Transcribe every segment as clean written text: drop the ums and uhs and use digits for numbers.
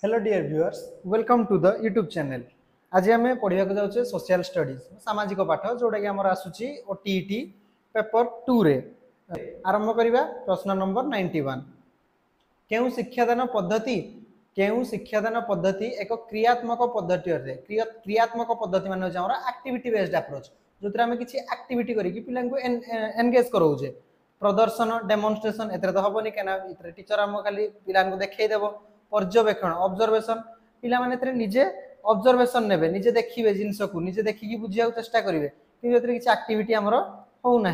Hello dear viewers, welcome to the YouTube channel. आज आम पढ़ा जाऊे सोशल स्टडीज सामाजिक पाठ जोटा कि आमर आसूची ओटीईटी पेपर 2 रे। आरंभ करवा प्रश्न नंबर 91। केउ शिक्षादान पद्धति एक क्रियात्मक पद्धति अटे। क्रियात्मक पद्धति मान एक्टिविटी बेस्ड अप्रोच जो आम किसी एक्टिविटी करके पिला एनगेज कराऊे। प्रदर्शन डेमोन्स्ट्रेशन एत तो हेनी क्या टीचर आम खाली पिला देखईदेव। पर्यवेक्षण ऑब्जर्वेशन पिला माने निजे ऑब्जर्वेशन नेबे, निजे देखिए जिनस को निजे देखिकी बुझिया चेष्टा करेंगे कि किसी एक्टिविटी आमर हो ना।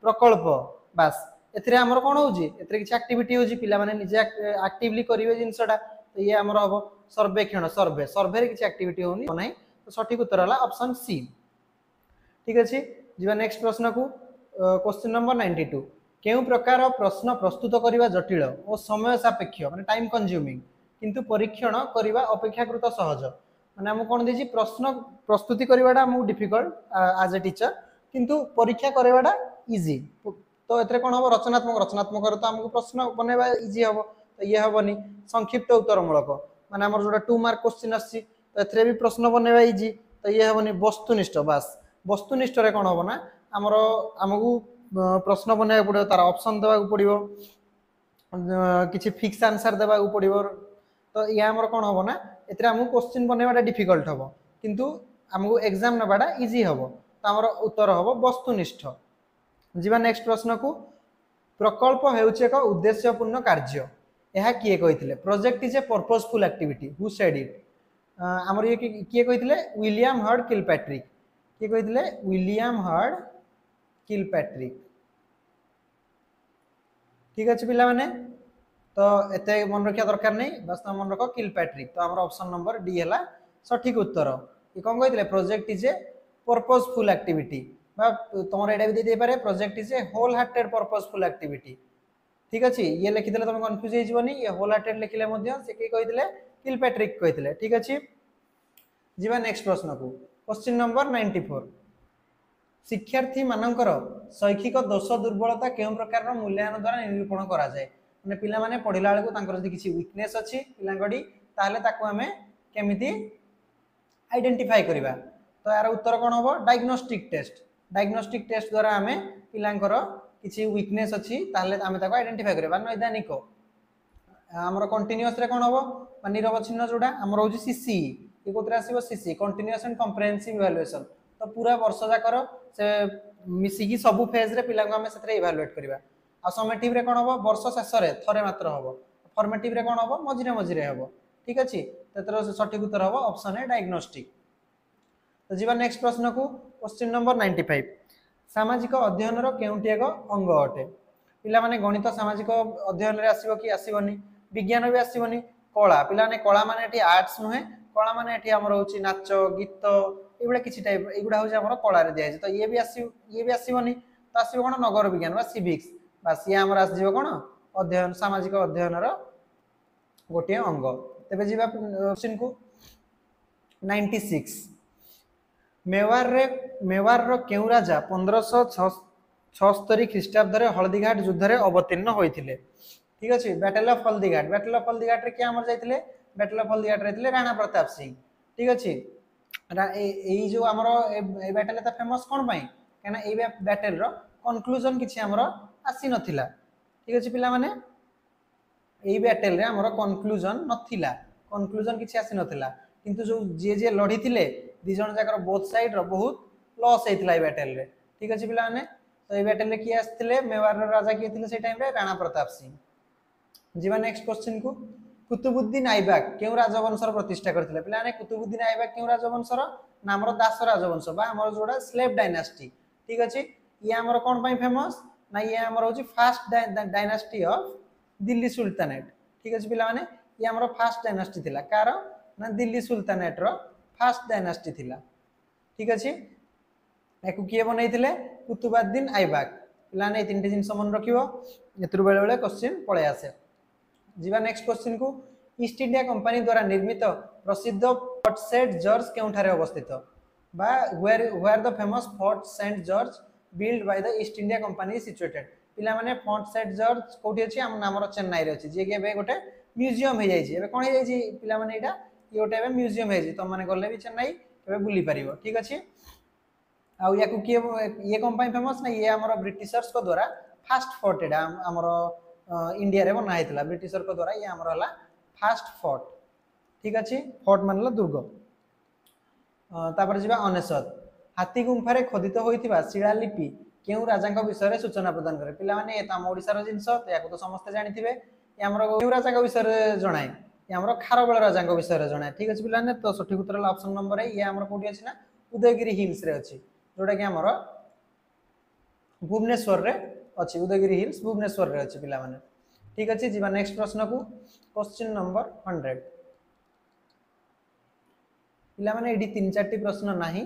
प्रकल्प बास एथिरे आमर कौन होउची एथिरे किछि एक्टिविटी होउची पिला माने निजे एक्टिवली करिवे जिनसटा। तो ये आमर हबो सर्वेक्षण सर्वे सर्वे रे किछि एक्टिविटी होनी नै। तो सठिक उत्तर हला ऑप्शन सी। ठीक अछि, जिबा नेक्स्ट प्रश्न को। Question number 92। केउ प्रकार प्रश्न प्रस्तुत करिवा जटिल और समय सापेक्ष माने टाइम कंज्यूमिंग किंतु परीक्षण करने अपेक्षाकृत सहज। माने हम कौन देछि प्रश्न प्रस्तुति करवाटा हमको डिफिकल्ट एज ए टीचर किंतु परीक्षा करवाटा इजी। तो एथरे कौन हम रचनात्मक रचनात्मक तो हमको प्रश्न बनवा इजी हम। तो ये हेनी संक्षिप्त उत्तरमूलक माने हमर जोटा 2 मार्क क्वेश्चन आछि तो एथरे भी प्रश्न बनवा इजी। तो ये हेनी वस्तुनिष्ठ बास वस्तुनिष्ठ रे कौन हम ना हमर हमको प्रश्न बनवा पड़ो तार ऑप्शन देवा पड़ो किछि फिक्स आंसर देवा पड़ो। तो ये आमर कौन हम ना एथरे हमको क्वेश्चन बनवाटा डिफिकल्ट हम किंतु हमको एग्जाम नवाटा इजी हम। तो आमर उत्तर हम वस्तुनिष्ठ। जीवा नेक्स्ट प्रश्न को। प्रकल्प हेउचे एक उद्देश्यपूर्ण कार्य यह किए कहिथिले। Project is a purposeful activity who said it. हमर ये किए कहिथिले विलियम हर्ड किलपैट्रिक। किए कहिथिले विलियम हर्ड किलपैट्रिक। ठीक अच्छे पिला माने तो एते मन रखा दरकार नहीं बस तुम मन रख किलपैट्रिक। तो आमर ऑप्शन नंबर डी है सठिक उत्तर। ये कौन कही project is a purposeful activity तुम यहाँ भी दे पारे project is a whole hearted purposeful activity. ठीक अच्छे, ये लिखिदे तुम कन्फ्यूज होनी ये होल हार्टेड लिखिले से किए कही किलपैट्रिक कही। ठीक अच्छे, जीवा नेक्स्ट प्रश्न को। Question number 94। शिक्षार्थी मानकर शैक्षिक दोष दुर्बलता केउं प्रकार मूल्यांकन द्वारा निरूपण करा जाए। माने पिला माने पढ़िला बेलू तांकर जदि किछि वीकनेस अछि पिलांगडी ताहले ताको हमें केमिति आइडेंटिफाई करिवा। तो यार उत्तर कोन होबो डायग्नोस्टिक टेस्ट। डायग्नोस्टिक टेस्ट द्वारा हमें पिलांकर किछि वीकनेस अछि ताहले हमें ताको आइडेंटिफाई करिवा। नैदानिक हमर कंटीन्यूअस रे कोन होबो निरवच्छिन्न जोडा हमर होछि सीसी। ये कोतरा आसीबो CC continuous and comprehensive evaluation. तो पूरा वर्ष जाकर से मिसिकी सबु फेज रे पिला को हमें सेतरे इवैल्यूएट करिवा। आ समेटिव रे कोन होबो वर्ष शेष रे थरे मात्र होबो। फॉर्मेटिव रे कोन होबो मझिरे मझिरे होबो। ठीक अछि, तेतर सठिक उत्तर होबो ऑप्शन ए डायग्नोस्टिक। तो जीवा नेक्स्ट प्रश्न को। Question number 95। सामाजिक अध्ययन रो केउंटी एक अंग अटे। पिला माने गणित सामाजिक अध्ययन रे आसीबो कि आसीबोनी। विज्ञान भी आसीबोनी। कला पिला माने कला माने एठी आर्ट्स नुहे कला माने एठी हमर होची नाच गीत एगुडा किछि टाइप एगुडा होची हमर कला रे दिया तो ये भी आसीबोनी। तो आसीबो कोन नगर विज्ञान बा सिविक्स बास ये हमर आसीबो कोन अध्ययन सामाजिक अध्ययन रो गोटे अंग। तेबे जीवा क्वेश्चन को 96। मेवार रो केउ राजा 1576 ख्रीष्टाब्द रे हल्दीघाट युद्ध रे अवतीर्ण होइथिले। ठीक अछि, battle of Haldighat. Battle of Haldighat रे क्या हमर जाइथिले बैटल ऑफ हल्दीघाट रे थिले राणा प्रताप सिंह। ठीक अछि, एई जो हमर ए बैटल त फेमस कोन पई केना ए बैटल रो कंक्लूजन किछि हमर आसी नथिला। ठीक अछि पिला माने एई बैटल रे हमर कंक्लूजन नथिला कंक्लूजन किछि आसी नथिला किंतु जो जे जे लढी थिले दि जण जाकर बोथ साइड रो बहुत लॉस हेतिला ए बैटल रे। ठीक अछि पिला माने तो ए बैटल रे किए आस्थिले मेवार रो राजा किए थिले से टाइम रे राणा प्रताप सिंह। जीवा नेक्स्ट क्वेश्चन को। कुतुबुद्दीन ऐबक केउ राजवंशर प्रतिष्ठा करथिले। पिला माने कुतुबुद्दीन ऐबक केउ राजवंशर नामर दास राजवंश बा हमर जोडा स्लेव डायनास्टी। ठीक अछि, ये हमर कोन पई फेमस ना ये हमर होची fast dynasty of Delhi sultanate. ठीक अछि पिला माने ये हमर फास्ट डायनास्टी थिला कार ना दिल्ली सुल्तानेट रो फास्ट डायनास्टी थिला। ठीक अछि, एको किए बनैथिले कुतुबुद्दीन ऐबक। पिला ने तीनटे जिंस मन रखिबो एतरु बेले बेले क्वेश्चन पळे आसे। जीवा नेक्स्ट क्वेश्चन को। ईस्ट इंडिया कंपनी द्वारा निर्मित प्रसिद्ध फोर्ट सेंट जॉर्ज केउठारे अवस्थित बा where the famous Fort Saint George build by the East India Company situated. पिला माने फोर्ट सेंट जॉर्ज कोठी अछि हम नामर चेन्नई रे अछि जे के बे गोटे म्यूजियम हो जाइए एबे कोन हो जाइए पिला माने एटा ये गोटे एबे म्यूजियम हो जाइए तुम माने गले भी चेन्नई एबे बुली परिबो ठीक अछि आ या को किए ये कम पाई फेमस ना ये हमर ब्रिटिशर्स को द्वारा फास्ट फोर्ट एटा हमर इंडिया रे बना हेतला ब्रिटिशर को द्वारा ये हमर हला फास्ट फोर्ट ठीक अछि फोर्ट मानला दुर्ग तापर जिबा अनेसत हाथी गुंफा रे खोदित होइतिबा शिलालिपि केउ राजांक विषय रे सूचना प्रदान करे पिला माने एता हम ओडिसा रो जिंस याको तो समस्त जानिथिबे ये हमर केउ राजांक विषय रे जणाय ये हमर खारबेल राजांक विषय रे जणाय ठीक अछि पिला ने तो सठिक उत्तर ऑप्शन नंबर है ये हमर कोठी अछि ना उदयगिरी हिल्स रे अछि जोटा कि हमर भुवनेश्वर रे अछि उदयगिरी हिल्स भुवनेश्वर रे अछि पिला माने ठीक अछि जीवा नेक्स्ट प्रश्न को क्वेश्चन नंबर 100 पिला माने एडी तीन चारटी प्रश्न नाही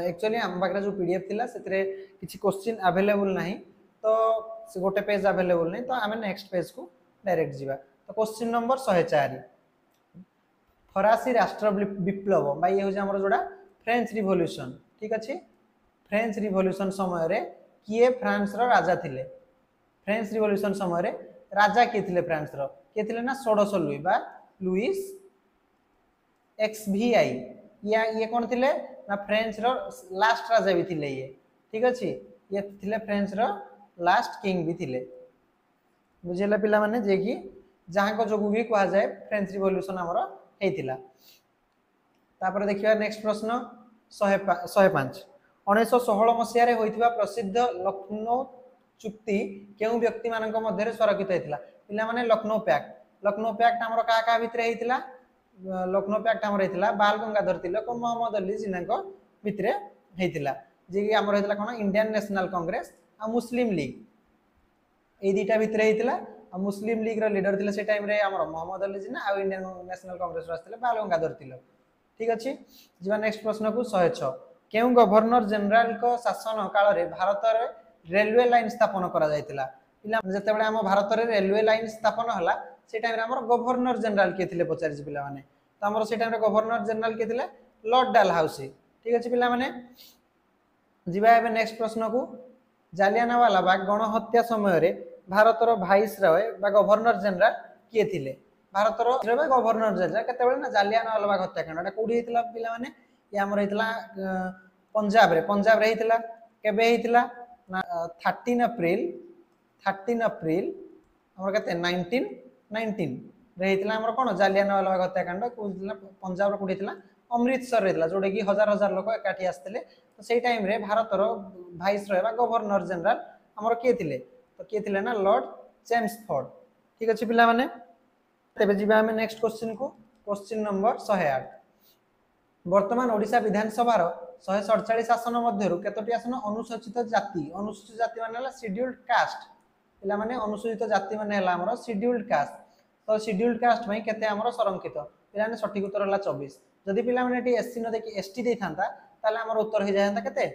एक्चुअली हम पाखरे जो पीडीएफ थिला सेतरे किछि क्वेश्चन अवेलेबल नाही तो से गोटे पेज अवेलेबल नहीं तो आमे नेक्स्ट पेज को डायरेक्ट जीवा तो क्वेश्चन नंबर 104 फरासी राष्ट्र विप्लव बा ये हो हमर जोडा फ्रेंच रिवॉल्यूशन ठीक अछि फ्रेंच रिवॉल्यूशन समय रे किए फ्रांस रो राजा थिले फ्रेंच रिवॉल्यूशन समय रे राजा के थिले फ्रांस रो के थिले ना षोडश लुई बा लुइस XVI या ये कौन थिले ना फ्रेंच रो लास्ट राजा भी थिले ये ठीक अछि ये थिले फ्रेंच रो लास्ट किंग भी थिले बुझेला पिला माने जे कि जहां को जोगु भी कहा जाए फ्रेंच रिवॉल्यूशन हमरो हेतिला तापर देखिबा नेक्स्ट प्रश्न 105 1916 मसिया रे होइतिबा प्रसिद्ध लखनऊ चुक्ति केउ व्यक्ति मानक मध्य स्वाक्षरित हेतिला पिला माने लखनऊ पैक्ट हमरो का का भितरे हेतिला लखनऊ पैक्ट हमर हेतिला बाल गंगाधर तिलक और मोहम्मद अली जिनाको भितरे हेतिला जे कि हमर हेतिला कोन इंडियन नेशनल कांग्रेस आ मुस्लिम लीग ए दीटा भितरे हेतिला आ मुस्लिम लीग रो लीडर थिले से टाइम रे हमर मोहम्मद अली जिना आ इंडियन नेशनल कांग्रेस रो आस्थिले बाल गंगाधर तिलक ठीक अछि जीवा नेक्स्ट प्रश्न को 106 केउ गवर्नर जनरल को शासन काल रे भारत रे रेलवे लाइन स्थापन करा जायतिला पिला जते बेले हम भारत रे रेलवे लाइन स्थापन हला से टाइम रे हमर गवर्नर जनरल के थिले पचारि पिला माने तो हमर से टाइम रे गवर्नर जनरल के थिले लॉर्ड डालहाउसी ठीक अछि पिला माने जीवा एबे नेक्स्ट प्रश्न को जालियानवाला बाग गणहत्या समय रे भारत रो वाइस रॉय बा गवर्नर जनरल के थिले भारत रो गवर्नर जनरल केते बेले ना जालियानवाला बाग हत्याकांड एटा कोडी हेतिला पिला माने ये हमर हेतिला पंजाब रे हेतिला केबे हेतिला ना 13 अप्रैल हमर केते 1919 रे हेतिला हमर कोन जालियानवाला बाग हत्याकांड कोदिला पंजाब रो कोडी हेतिला अमृतसर रे हेतिला जोडे कि हजार हजार लोक एकाठी आस्थिले तो सेई टाइम रे भारत रो वाइस रॉय बा गवर्नर जनरल हमर के थिले तो के थिले ना लॉर्ड चेम्सफोर्ड ठीक अछि पिला माने तेबे जिबा हम नेक्स्ट क्वेश्चन को क्वेश्चन नंबर 108 वर्तमान ओडिशा विधानसभा रो 147 आसन मध्यरु केतोटी आसन अनुसूचित जाति माने हला शेड्यूल्ड कास्ट पिला माने अनुसूचित जाति माने हला हमर शेड्यूल्ड कास्ट तो शेड्यूल्ड कास्ट में केते हमर संरक्षित पिला माने सठिक उत्तर हला 24 जदि पिला माने टी एससी न देखि एसटी दे थांता ताले हमर उत्तर हो जायता केते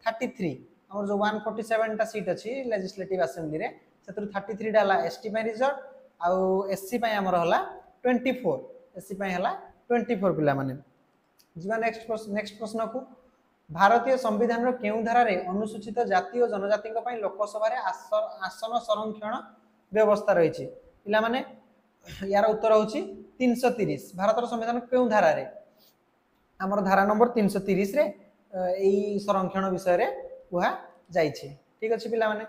33 हमर जो 147 टा सीट अछि लेजिस्लेटिव असेंबली रे सेतु 33 डाला एसटी पे रिजर्व आ एससी पे हमर हला 24 एससी पे हला 24 पिला माने जीवा नेक्स्ट प्रश्न को भारतीय संविधान रो केउ धारा रे अनुसूचित जाति और जनजाति को पई लोकसभा रे आसन संरक्षण व्यवस्था रही छि पिला माने यार उत्तर होछि 330 भारत रो संविधान केउ धारा रे हमर धारा नंबर 330 रे एई संरक्षण विषय रे कुहा जाई छि ठीक अछि पिला माने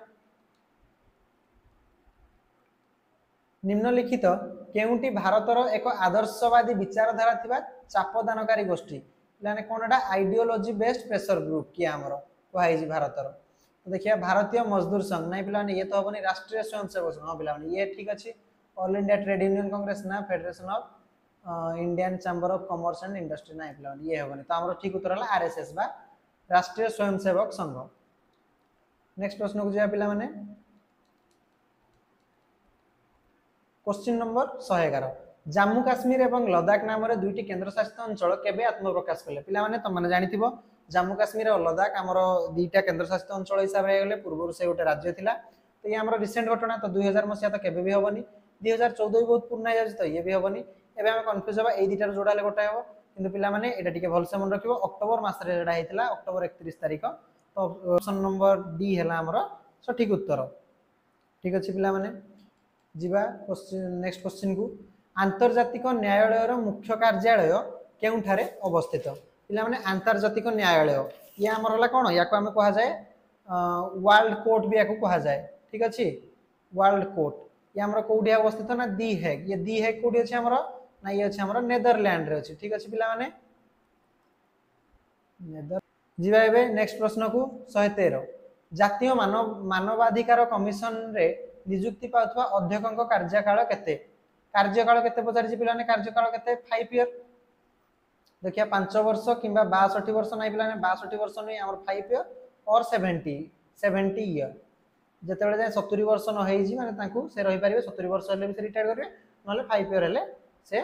निम्नलिखित केउटी भारत रो एक आदर्शवादी विचारधारा थिबा चापदानकारी गोष्ठी माने कोनडा आइडियोलॉजी बेस्ड प्रेशर ग्रुप कि हमर कुहाई छि भारत रो तो देखिया भारतीय मजदूर संघ नै पिला माने ये तो हबनी राष्ट्रीय स्वयंसेवक संघ हां पिला माने ये ठीक अछि all India trade union congress ना federation of Indian chamber of commerce and industry ना पिला माने ये हबनी तो हमर ठीक उत्तर हला आरएसएस बा राष्ट्रीय स्वयंसेवक संघ नेक्स्ट प्रश्न को जिया पिला माने क्वेश्चन नंबर 111 जम्मू काश्मीर एवं लद्दाख नाम रे दुईटी केंद्र शासित अंचल केबे आत्मप्रकाश कले पिला माने त माने जानिथिबो जम्मू काश्मीर और लद्दाख हमरो दुईटा केंद्र शासित अंचल हिसाब रे गेले पूर्व से गोटे राज्य थिला तो ये हमरो रिसेंट घटना तो 2000 मसिया तो केबे भी होबनी 2014 भी बहुत पुराना जाय तो ये भी होबनी एबे हम कंफ्यूज होबा ए दुईटा जोडाले गोटे हो किंतु पिला माने एटा टिके भल से मन रखिबो अक्टोबर मास रे जेडा हेतिला अक्टोबर 31 तारिख तो ऑप्शन नंबर डी हला हमरो सठिक उत्तर ठीक अछि पिला माने जीवा नेक्स्ट क्वेश्चन को आंतर्जातिक न्यायालय मुख्य कार्यालय केउठारे अवस्थित पिला माने आंतर्जातिक न्यायालय ये आमर हला कोन या को हम कहा जाए वर्ल्ड कोर्ट भी याको कहा जाए ठीक अछि वर्ल्ड कोर्ट ये हमर कोठी अवस्थित ना दी हेग ये दी हेग कोठी अछि हमर ना ये अछि हमर नेदरलैंड रे अछि ठीक अछि पिला माने नेदर जीवा एबे नेक्स्ट प्रश्न को 113 जातीय मानवाधिकार कमिशन रे नियुक्ति पाउथवा अध्यक्षक कार्यकाल केते पचारि पिला ने कार्यकाल केते 5 ईयर देखिया 5 वर्ष किंबा 62 वर्ष नै पिला ने 62 वर्ष नै हमर 5 ईयर और 70 ईयर जेतेबेले जाय 70 वर्ष न होई जी माने तांकू से रहि परिबे 70 वर्ष हेले भी से रिटायर करबे नले 5 ईयर हेले से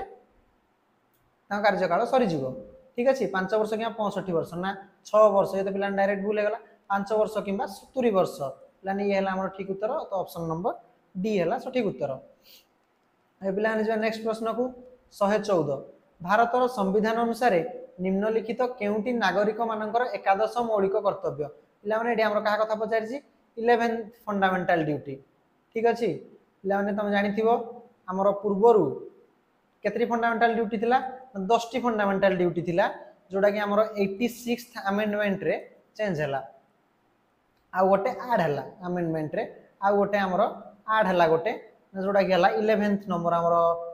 ता कार्यकाल सरी जीवो ठीक अछि 5 वर्ष कि 65 वर्ष ना 6 वर्ष ये तो पिला डायरेक्ट भूल गेला 5 वर्ष कि 70 वर्ष लाने ये हला हमर ठीक उत्तर तो ऑप्शन नंबर डी हला सठिक उत्तर ए पिला ने नेक्स्ट प्रश्न को 114 भारतर संविधान अनुसार निम्नलिखित केउटी नागरिक मानकर एकादश मौलिक कर्तव्य पिला माने एडी हमर कहा कथा पचारि छी 11 फंडामेंटल ड्यूटी ठीक अछि पिला माने तुम जानि थिबो हमर पूर्वरु केतरी फंडामेंटल ड्यूटी थिला 10 टी फंडामेंटल ड्यूटी थिला जोडा कि हमर 86th अमेंडमेंट रे चेंज हला आ गोटे ऐड हला अमेंडमेंट रे आ गोटे हमर ऐड हला गोटे जोडा कि हला 11th नंबर हमर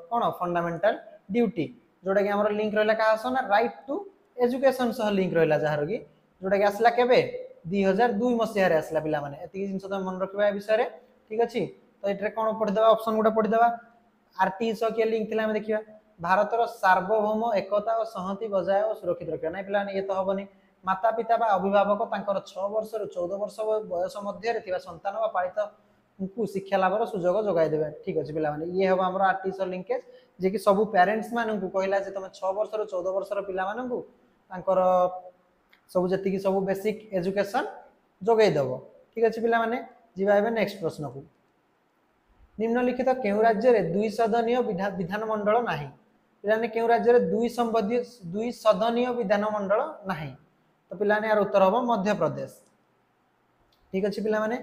कोन फंडामेंटल ड्यूटी जोडा कि हमर लिंक रहला का आसना राइट टू एजुकेशन सह लिंक रहला जहार कि जोडा कि आसला केबे 2002 मसिया रे आसला पिला माने एति जिंस त मन रखबा ए विषय रे ठीक अछि तो एटरे कोन पढि देबा ऑप्शन गुडा पढि देबा आरटी सह के लिंक थिला हम देखिबा भारतर सार्वभौम एकता और संहति बजाय और सुरक्षित रखिया नै पिला ये तो हबनी माता पिता बा अभिभावक तांकर 6 वर्ष रु 14 वर्ष बयस मध्ये रे थिबा संतान बा पालित को शिक्षा लाभर सुजोग जोगाई देबे ठीक अछि पिला माने ये हबा हमर आरटी सह लिंकेज जे कि सब पेरेंट्स मानन को कहला जे तुम 6 वर्ष रु 14 वर्ष रो पिला मानन को तांकर सब जति की सब बेसिक एजुकेशन जोगाई देबो ठीक अछि पिला माने जीवा एबे नेक्स्ट प्रश्न को निम्नलिखित केउ राज्य रे दुई सदनीय विधान मंडल नाही पिलाने केउ राज्य रे दुई सदनीय विधान मंडल नाही तो पिलाने यार उत्तर होबो मध्य प्रदेश ठीक अछि पिला माने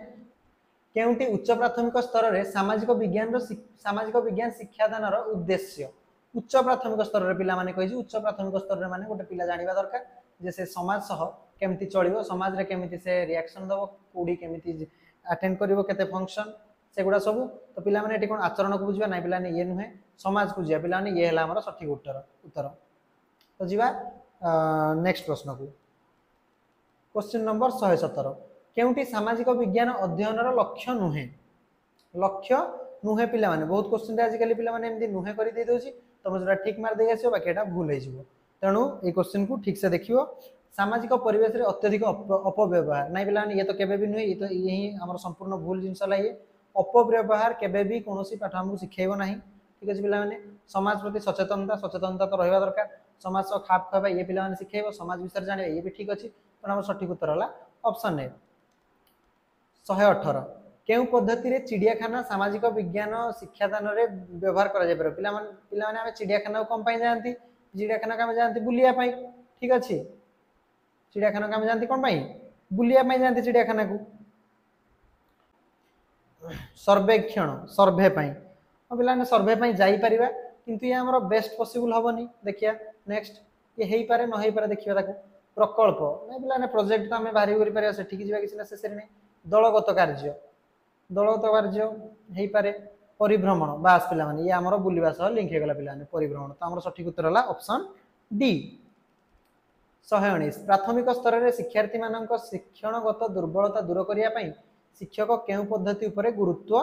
केउटी उच्च प्राथमिक स्तर रे सामाजिक विज्ञान शिक्षादान रो उद्देश्य उच्च प्राथमिक स्तर रे पिला माने कहि उच्च प्राथमिक स्तर रे माने गोटे पिला जानिबा दरकार जे से समाज सह केमती चलिबो समाज रे केमती से रिएक्शन दबो कोडी केमती अटेंड करिवो केते फंक्शन सेगुडा सब तो पिला माने एटी कोन आचरण को बुझिबा नै पिला ने ये नुहे समाज को जिया पिला ने ये हला हमर सठिक उत्तर तो जीवा नेक्स्ट प्रश्न को क्वेश्चन नंबर 117 केउटी सामाजिक विज्ञान अध्ययन रो लक्ष्य नुहे पिला माने बहुत क्वेश्चन आज काली पिला माने एमदी नुहे करि दे दोची तमे जरा ठीक मार दे आछो बाकी एटा भूल हे जिवो तेनु ए क्वेश्चन को ठीक से देखियो सामाजिक परिवेश रे अत्यधिक अपव्यवहार नै पिला ये तो केबे भी नुहे ये तो यही हमर संपूर्ण भूल जिंस ला ये अपव्यवहार केबे भी कोनोसी पाठ हमकु सिखेइबो नाही ठीक अछि पिला माने समाज प्रति सचेतनता तो रहबा दरकार समाज सह खाप खाबा ये पिला माने सिखेइबो समाज विषय जाने ये भी ठीक अछि तो हमर सठिक उत्तर हला ऑप्शन ए 118 केउ पद्धति रे चिड़ियाखाना सामाजिक विज्ञान शिक्षादान रे व्यवहार करा जाय पर पिला माने हम चिड़ियाखाना को कम पाई जानती चिड़ियाखाना का जानती बुलिया पाई ठीक अछि चिड़ियाखाना का जानती कोन पाई बुलिया पाई जानती चिड़ियाखाना को सर्वे पाई पिला ने सर्वे पाई जाई परिबा किंतु ये हमर बेस्ट पॉसिबल होबनी देखिया नेक्स्ट ये हेई पारे न हेई पारे देखिबा ताको प्रकल्प नै पिला ने प्रोजेक्ट तो हमें बाहरी करि पारे से ठीक जिबा किछ नेसेसरी नै दलगत कार्य हेई पारे परिभ्रमण बास पिला माने ये हमर बुलिबा सह लिंक हे गला पिला ने परिभ्रमण तो हमर सठिक उत्तर हला ऑप्शन डी 119 प्राथमिक स्तर रे शिक्षार्थी मानक शिक्षणगत दुर्बलता दूर करिया पई शिक्षक केउ पद्धति उपरे गुरुत्व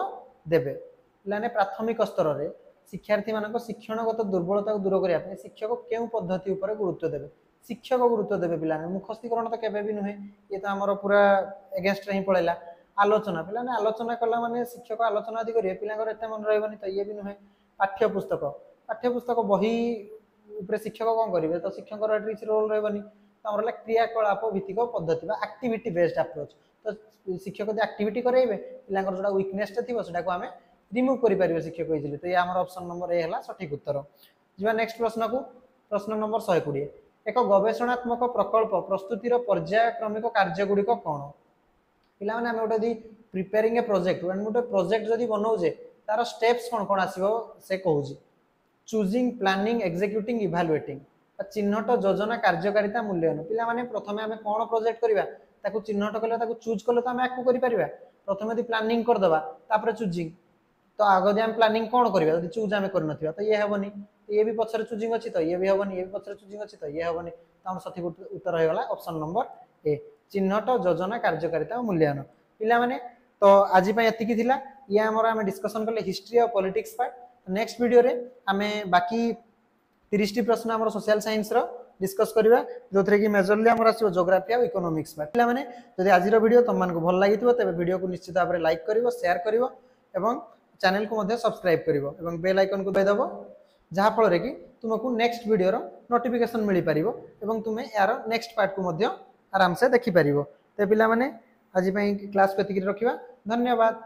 देबे पिलाने प्राथमिक स्तर रे शिक्षार्थी मानक शिक्षणगत दुर्बलता को दूर करिया पई शिक्षक केउ पद्धति उपरे गुरुत्व देबे शिक्षक गुरुत्व देबे पिलाने मुखस्तीकरण तो केबे भी नुहे ये तो हमर पूरा अगेंस्ट रे ही पळेला आलोचना पिलाने आलोचना कला माने शिक्षक आलोचना अधि करिए पिलांगर एते मन रहबनी तो ये भी नुहे पाठ्य पुस्तक बही उपरे शिक्षक कोन करिवे तो शिक्षक रो रिच रोल रहबनी तो हमर क्रियाकलाप भित्तिक पद्धति बा एक्टिविटी बेस्ड अप्रोच तो शिक्षक जे एक्टिविटी करेइबे पिलांगर जोडा वीकनेस थिबो सेटा को हमें रिमूव करि परिबे शिक्षक इजिली तो ये हमर ऑप्शन नंबर ए हला सठिक उत्तर जिबा नेक्स्ट प्रश्न को प्रश्न नंबर 120 एक गवेषणात्मक प्रकल्प प्रस्तुतिर पर्यायक्रमिक कार्य गुडी को कोन पिला माने हम ओटा दी प्रिपेयरिंग ए प्रोजेक्ट एंड मोटे प्रोजेक्ट जदी बनाउ जे तार स्टेप्स कौन कौन आसीबो से कहूची चूजिंग प्लानिंग एग्जीक्यूटिंग इवैल्यूएटिंग चिन्हट योजना कार्यकारिता मूल्यांकन पिला माने प्रथमे आमे कोन प्रोजेक्ट करबा ताकू चिन्हट कले ताकू चूज कले तो आमे आकू करि परिबा प्रथमे यदि प्लानिंग कर दबा तापर चूजिंग तो आगे आम प्लानिंग कौन करबा यदि चूज आमे करन थिबा तो ये हेबनी ये भी पछर चूजिंग अछि तो ये भी हेबनी ये भी पछर चूजिंग अछि तो ये हेबनी तो हम सठिक उत्तर होय गला ऑप्शन नंबर ए चिन्हट योजना कार्यकारिता मूल्यांकन पिला माने तो आज पय एतिकी थिला ये हमर आमे डिस्कशन करले हिस्ट्री और पॉलिटिक्स पार्ट नेक्स्ट वीडियो रे आमे बाकी 30 टी प्रश्न हमर सोशल साइंस रो डिस्कस करबा जोथरे कि मेजरली हमर आसीबो ज्योग्राफी और इकोनॉमिक्स पार्ट पिला माने जदि आज रो वीडियो तुम मानको भल लागितबो तबे वीडियो को निश्चित भाबरे लाइक करिवो शेयर करिवो एवं चैनल को मध्य सब्सक्राइब करिवो एवं बेल आइकन को दे देबो जहा फल रे कि तुमको नेक्स्ट वीडियो रो नोटिफिकेशन मिली परिवो एवं तुमे यार नेक्स्ट पार्ट को मध्य आराम से देखि परिवो ते पिला माने आज पय क्लास को एतिकी रखिबा धन्यवाद।